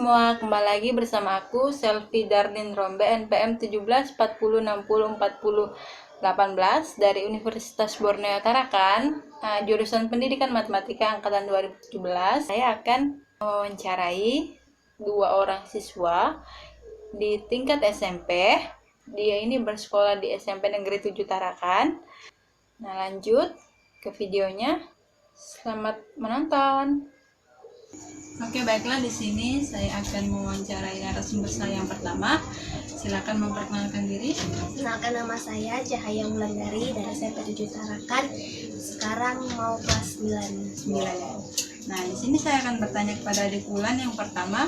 semua, kembali lagi bersama aku Selvi Darlin Rombe, NPM 1740604018 dari Universitas Borneo Tarakan, jurusan Pendidikan Matematika angkatan 2017. Saya akan mewawancarai dua orang siswa di tingkat SMP. Dia ini bersekolah di SMP Negeri 7 Tarakan. Nah, lanjut ke videonya. Selamat menonton. Oke, baiklah, di sini saya akan mewawancarai narasumber saya yang pertama. Silakan memperkenalkan diri. Kenalkan, nama saya Cahaya Wulandari dari SMP 7 Tarakan. Sekarang mau kelas 9. Nah, di sini saya akan bertanya kepada adik Wulan yang pertama.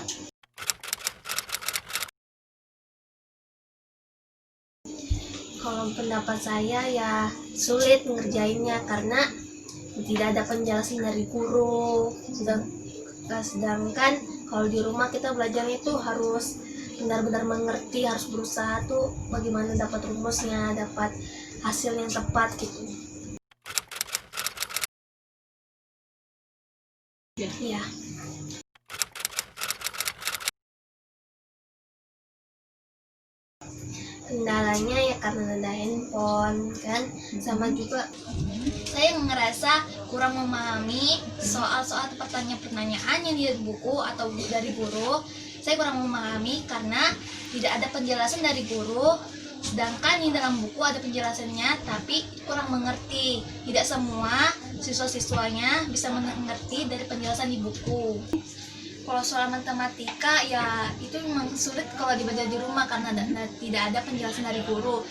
Kalau pendapat saya ya sulit ngerjainnya karena tidak ada penjelasan dari guru. Sedangkan kalau di rumah kita belajar itu harus benar-benar mengerti, harus berusaha tuh bagaimana dapat rumusnya, dapat hasil yang tepat gitu. Ya. Kendalanya ya karena ada handphone kan, sama juga saya ngerasa kurang memahami soal-soal pertanyaan yang di buku atau dari guru. Saya kurang memahami karena tidak ada penjelasan dari guru, sedangkan di dalam buku ada penjelasannya tapi kurang mengerti. Tidak semua siswa-siswanya bisa mengerti dari penjelasan di buku. Kalau soal matematika ya itu memang sulit kalau dibaca di rumah karena tidak ada penjelasan dari guru.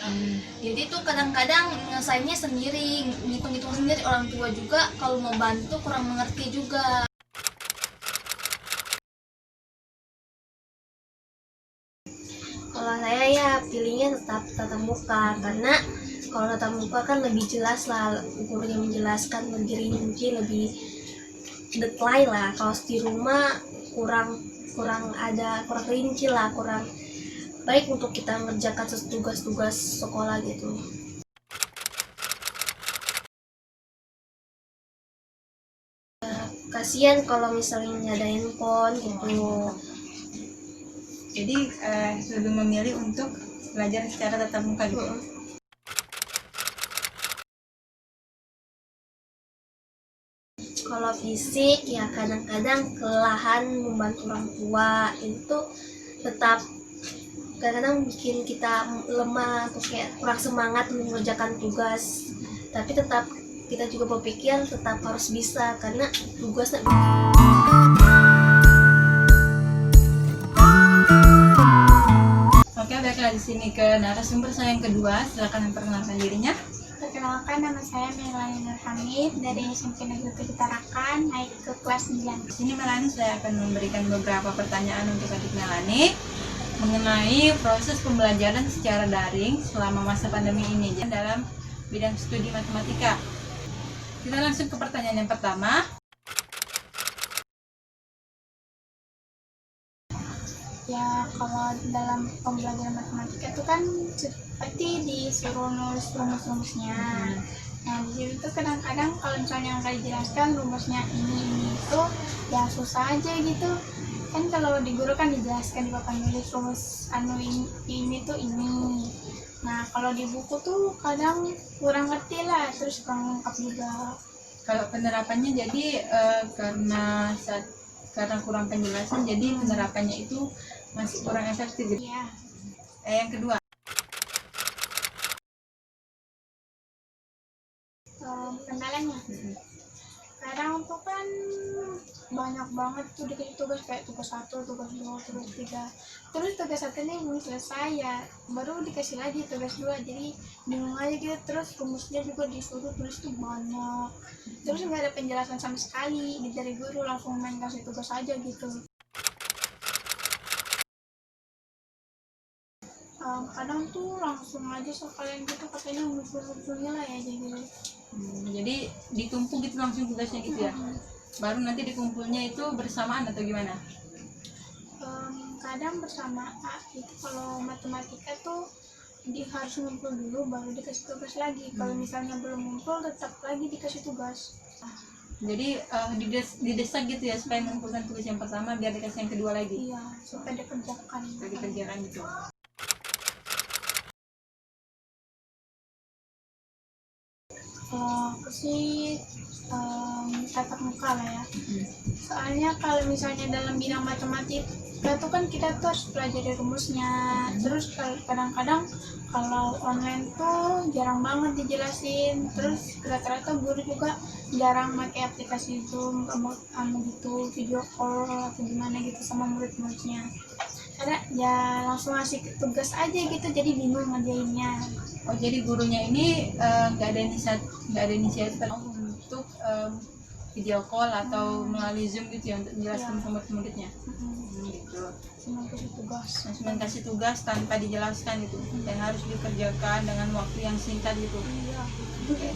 Jadi itu kadang-kadang nyelesainnya sendiri, ngitung-ngitung sendiri. Orang tua juga kalau mau bantu kurang mengerti juga. Kalau saya ya pilihnya tetap tatap muka, karena kalau tatap muka kan lebih jelas lah, gurunya menjelaskan lebih rinci, lebih detail lah. Kalau di rumah kurang rinci lah, kurang baik untuk kita mengerjakan tugas-tugas sekolah gitu. Kasihan kalau misalnya ada handphone gitu. Jadi lebih memilih untuk belajar secara tatap muka gitu. Kalau fisik ya kadang-kadang kelelahan membantu orang tua, itu tetap kadang-kadang bikin kita lemah atau kayak kurang semangat mengerjakan tugas. Tapi tetap kita juga berpikir tetap harus bisa karena tugasnya. Oke, baiklah, di sini ke narasumber saya yang kedua. Silakan memperkenalkan dirinya. Perkenalkan, nama saya Melani Nur Hamid dari SMP Negeri 7 Tarakan, naik ke kelas 9. Di sini Melani, saya akan memberikan beberapa pertanyaan untuk adik Melani mengenai proses pembelajaran secara daring selama masa pandemi ini dalam bidang studi matematika. Kita langsung ke pertanyaan yang pertama. Ya, kalau dalam pembelajaran matematika itu kan seperti disuruh nulis rumus-rumusnya. Nah, di situ kadang-kadang kalau misalnya nggak dijelaskan rumusnya ini itu ya susah aja gitu. Kan kalau di guru kan dijelaskan di papan nulis rumus ini tuh ini. Nah, kalau di buku tuh kadang kurang ngerti lah, terus kurang lengkap juga. Kalau penerapannya jadi karena kurang penjelasan, jadi penerapannya itu masih kurang efektif gitu. Iya. Yang kedua. Kendalanya. Kadang tuh kan banyak banget tuh dikasih tugas, kayak tugas 1, tugas 2, tugas 3. Terus tugas 1 ini belum selesai ya, baru dikasih lagi tugas 2, jadi bingung aja gitu. Terus rumusnya juga disuruh tulis tuh banyak. Terus nggak ada penjelasan sama sekali dari guru, langsung main kasih tugas aja gitu. Kadang tuh langsung aja sekalian gitu katanya usul-usulnya lah ya jadi. Jadi ditumpuk gitu langsung tugasnya gitu ya. Baru nanti dikumpulnya itu bersamaan atau gimana? Kadang bersamaan. Itu kalau matematika tuh harus ngumpul dulu baru dikasih tugas lagi. Kalau misalnya belum ngumpul tetap lagi dikasih tugas. Jadi didesak gitu ya supaya mengumpulkan tugas yang pertama biar dikasih yang kedua lagi. Iya, supaya dikerjakan. Supaya dikerjakan gitu. Kalau aku sih tatap muka lah ya. Soalnya kalau misalnya dalam bidang matematika itu kan kita tuh harus pelajari rumusnya. Terus kadang-kadang kalau online tuh jarang banget dijelasin. Terus rata-rata guru juga jarang pakai aplikasi Zoom, gitu, video call atau gimana gitu sama murid-muridnya. Karena ya langsung ngasih tugas aja gitu, jadi bingung ngerjainnya. Oh, jadi gurunya ini nggak ada inisiatif untuk video call atau melalui Zoom gitu ya untuk menjelaskan ke murid-muridnya. Gitu. Cuma kasih tugas. Cuma kasih tugas tanpa dijelaskan gitu dan harus dikerjakan dengan waktu yang singkat gitu. Iya. Oke.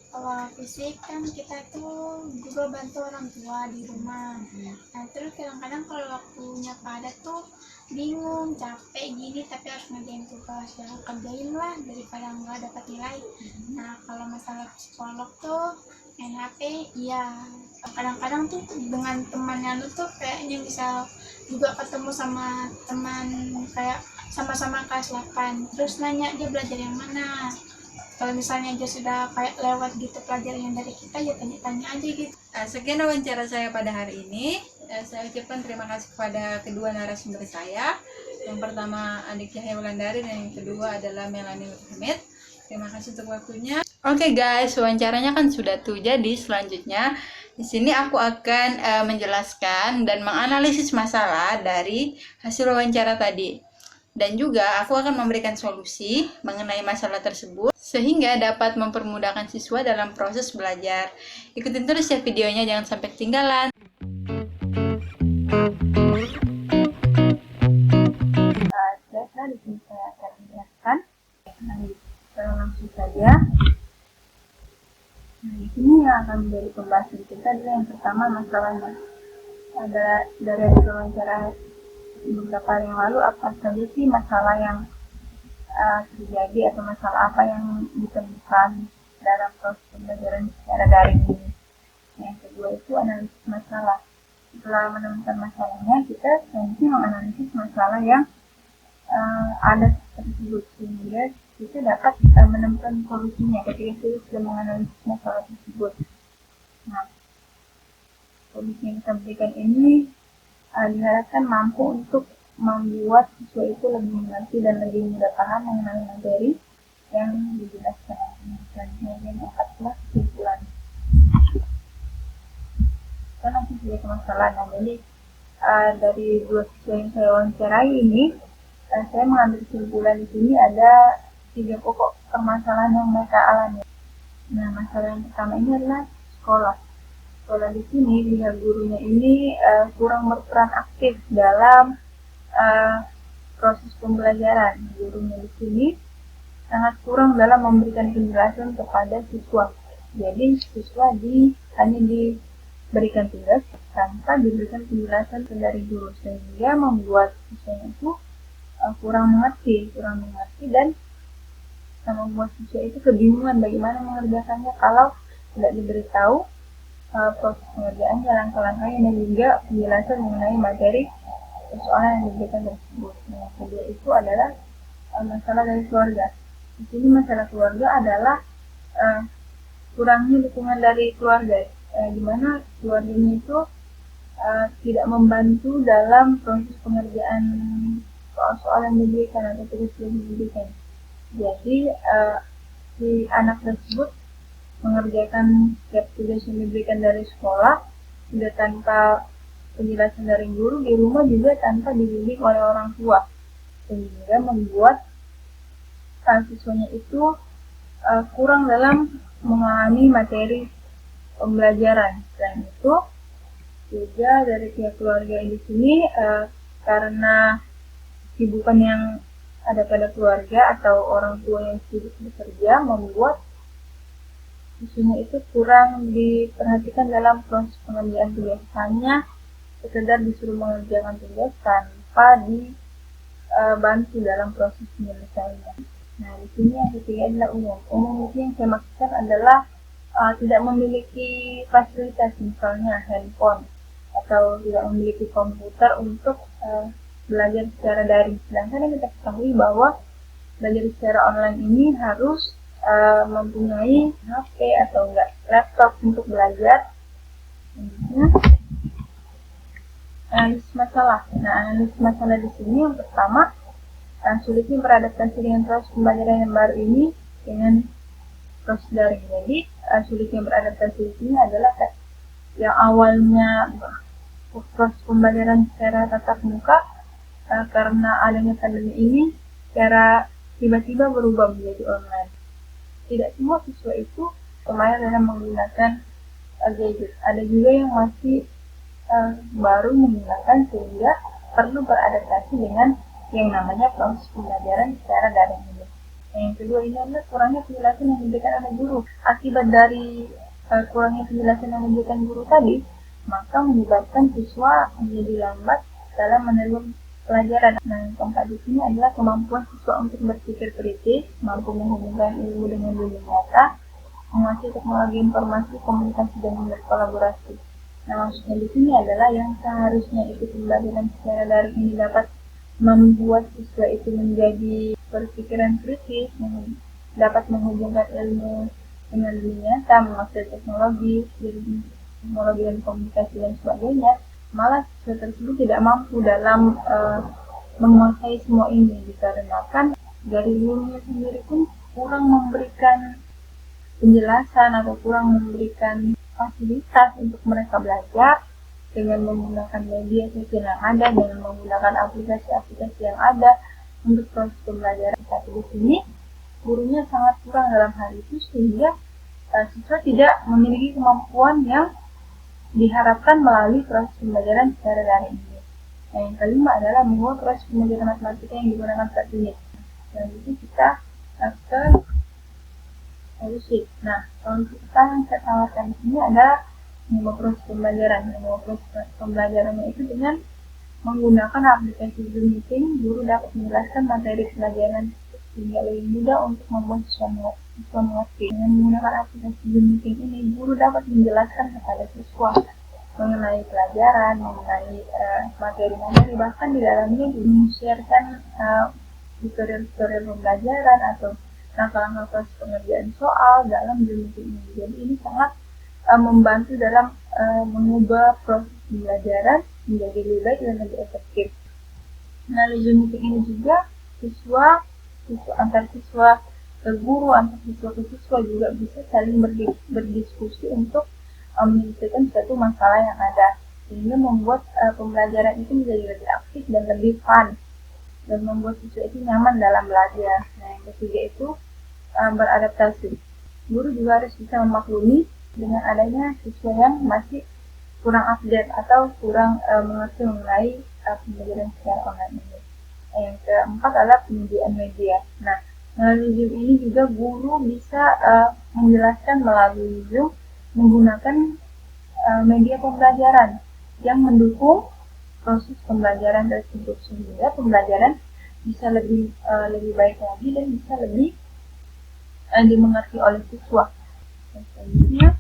Kalau fisik kan kita tuh juga bantu orang tua di rumah. Nah terus kadang-kadang kalau waktunya padat tuh bingung, capek gini tapi harus ngerjain tugas, ya kerjain lah daripada nggak dapat nilai. Nah kalau masalah psikolog tuh main HP, iya kadang-kadang tuh dengan temannya lu tuh kayaknya bisa juga ketemu sama teman kayak sama-sama kelas 8, terus nanya dia belajar yang mana. Kalau misalnya dia sudah kayak lewat gitu pelajaran yang dari kita, ya tanya-tanya aja gitu. Sekian wawancara saya pada hari ini. Saya ucapkan terima kasih kepada kedua narasumber saya. Yang pertama Andik Cahaya Wulandari dan yang kedua adalah Melanie Hamid. Terima kasih untuk waktunya. Oke guys, wawancaranya kan sudah tuh. Jadi selanjutnya di sini aku akan menjelaskan dan menganalisis masalah dari hasil wawancara tadi. Dan juga aku akan memberikan solusi mengenai masalah tersebut sehingga dapat mempermudahkan siswa dalam proses belajar. Ikutin terus ya videonya, jangan sampai ketinggalan. Data di sini saya akan menjelaskan. Nah, kita langsung saja. Nah, di sini yang akan menjadi pembahasan kita adalah yang pertama masalahnya. Ada dari wawancara beberapa hari yang lalu, apa saja sih masalah yang terjadi atau masalah apa yang ditemukan dalam proses pembelajaran secara daring ini. Yang kedua itu analisis masalah. Setelah menemukan masalahnya, kita selanjutnya menganalisis masalah yang ada tersebut sehingga kita dapat menemukan solusinya ketika kita sudah menganalisis masalah tersebut. Nah, solusi yang kita berikan ini diharapkan mampu untuk membuat siswa itu lebih mengerti dan lebih mudah paham mengenai materi yang dijelaskan. Selanjutnya yang keempat kesimpulan. Kita nanti sudah ke masalah. Nah, jadi dari dua siswa yang saya wawancarai ini, saya mengambil kesimpulan di sini ada 3 pokok permasalahan yang mereka alami. Nah, masalah yang pertama ini adalah sekolah. Sekolah di sini pihak gurunya ini kurang berperan aktif dalam proses pembelajaran. Gurunya di sini sangat kurang dalam memberikan penjelasan kepada siswa. Jadi siswa hanya diberikan tugas tanpa diberikan penjelasan dari guru, sehingga membuat siswa itu kurang mengerti dan membuat siswa itu kebingungan bagaimana mengerjakannya kalau tidak diberitahu proses pengerjaan, langkah-langkahnya dan juga penjelasan mengenai materi persoalan yang diberikan tersebut. Nah, kedua itu adalah masalah dari keluarga. Di sini masalah keluarga adalah kurangnya dukungan dari keluarga, di mana keluarganya itu tidak membantu dalam proses pengerjaan soal-soal yang diberikan atau tugas yang diberikan. Jadi si anak tersebut mengerjakan setiap tugas yang diberikan dari sekolah sudah tanpa penjelasan dari guru, di rumah juga tanpa dibimbing oleh orang tua, sehingga membuat siswanya itu kurang dalam memahami materi pembelajaran. Selain itu juga dari pihak keluarga di sini karena kesibukan yang ada pada keluarga atau orang tua yang sibuk bekerja, membuat siswanya itu kurang diperhatikan dalam proses pengerjaan tugas, hanya sekedar disuruh mengerjakan tugas tanpa dibantu dalam proses penyelesaiannya. Nah, di sini yang ketiga adalah umum. Umum itu yang saya maksudkan adalah tidak memiliki fasilitas, misalnya handphone, atau tidak memiliki komputer untuk belajar secara daring. Sedangkan yang kita ketahui bahwa belajar secara online ini harus mempunyai HP atau enggak laptop untuk belajar. Analisis masalah. Nah, analisis masalah di sini yang pertama, sulitnya beradaptasi dengan proses pembelajaran yang baru ini dengan proses daring. Jadi, sulitnya beradaptasi di sini adalah yang awalnya proses pembelajaran secara tatap muka, karena adanya pandemi ini, secara tiba-tiba berubah menjadi online. Tidak semua siswa itu kemarin dalam menggunakan gadget. Ada juga yang masih baru menggunakan, sehingga perlu beradaptasi dengan yang namanya proses pembelajaran secara daring ini. Yang kedua ini adalah kurangnya penjelasan yang diberikan oleh guru. Akibat dari kurangnya penjelasan yang diberikan guru tadi, maka menyebabkan siswa menjadi lambat dalam menerima pelajaran. Nah, yang keempat di sini adalah kemampuan siswa untuk berpikir kritis, mampu menghubungkan ilmu dengan dunia nyata, menguasai teknologi informasi, komunikasi, dan berkolaborasi. Nah, maksudnya di sini adalah yang seharusnya ikut pembelajaran secara daring ini dapat membuat siswa itu menjadi berpikiran kritis, dapat menghubungkan ilmu dengan dunia nyata, menguasai teknologi dan komunikasi dan sebagainya. Malah siswa tersebut tidak mampu dalam menguasai semua ini, dikarenakan dari gurunya sendiri pun kurang memberikan penjelasan atau kurang memberikan fasilitas untuk mereka belajar dengan menggunakan media sosial yang ada, dengan menggunakan aplikasi-aplikasi yang ada untuk proses pembelajaran. Tapi di sini gurunya sangat kurang dalam hal itu, sehingga siswa tidak memiliki kemampuan yang diharapkan melalui proses pembelajaran secara daring ini. Nah, yang kelima adalah membuat proses pembelajaran matematika yang digunakan saat ini. Dan itu kita akan solusi. Nah, solusi kita yang saya tawarkan di sini adalah mengubah proses pembelajaran. Mengubah proses pembelajarannya itu dengan menggunakan aplikasi Zoom Meeting, guru dapat menjelaskan materi pelajaran sehingga lebih mudah untuk membuat siswa mengerti. Dengan menggunakan aplikasi Zoom Meeting ini, guru dapat menjelaskan kepada siswa mengenai pelajaran, mengenai materi-materi, bahkan di dalamnya di-sharekan tutorial-tutorial pembelajaran atau langkah-langkah proses pengerjaan soal dalam Zoom Meeting ini. Jadi ini sangat membantu dalam mengubah proses pembelajaran menjadi lebih baik dan lebih efektif. Melalui Zoom Meeting ini juga siswa antar siswa ke guru, antar siswa ke siswa juga bisa saling berdiskusi untuk menyelesaikan suatu masalah yang ada, sehingga membuat pembelajaran itu menjadi lebih aktif dan lebih fun, dan membuat siswa itu nyaman dalam belajar. Nah, yang ketiga itu beradaptasi. Guru juga harus bisa memaklumi dengan adanya siswa yang masih kurang update atau kurang mengerti mengenai pembelajaran secara online ini. Yang keempat adalah penyediaan media. Nah, melalui Zoom ini juga guru bisa menjelaskan melalui Zoom menggunakan media pembelajaran yang mendukung proses pembelajaran tersebut, sehingga pembelajaran bisa lebih baik lagi dan bisa lebih dimengerti oleh siswa. Selanjutnya,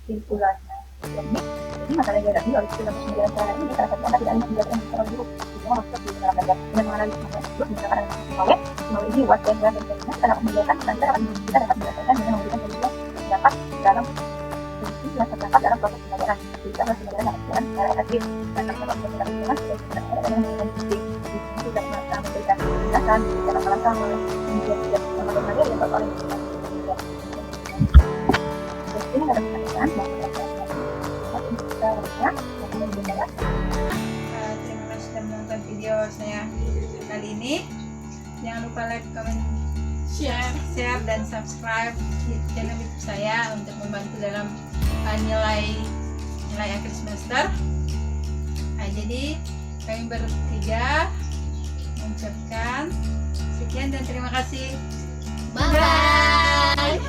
kesimpulannya. Jadi masalah yang dihadapi oleh siswa pembelajaran secara ini salah satu adalah tidak ada pembelajaran secara guru. Semua maksud di dalam belajar dengan menganalisis masalah tersebut menggunakan analisis teknologi web dan web dan sebagainya, kita dapat menjelaskan dan kita dapat menyelesaikan dengan memberikan solusi yang dapat dalam terdapat dalam proses pembelajaran. Jika proses pembelajaran dapat berjalan secara efektif dan dapat melakukan dengan itu dapat memberikan penjelasan dan langkah-langkah menjadi materi yang dapat oleh kita. Jadi ini adalah pertanyaan bahwa terima kasih sudah menonton video saya kali ini. Jangan lupa like, comment, share dan subscribe di channel YouTube saya untuk membantu dalam nilai akhir semester. Nah, jadi kami bertiga mengucapkan sekian dan terima kasih. Bye.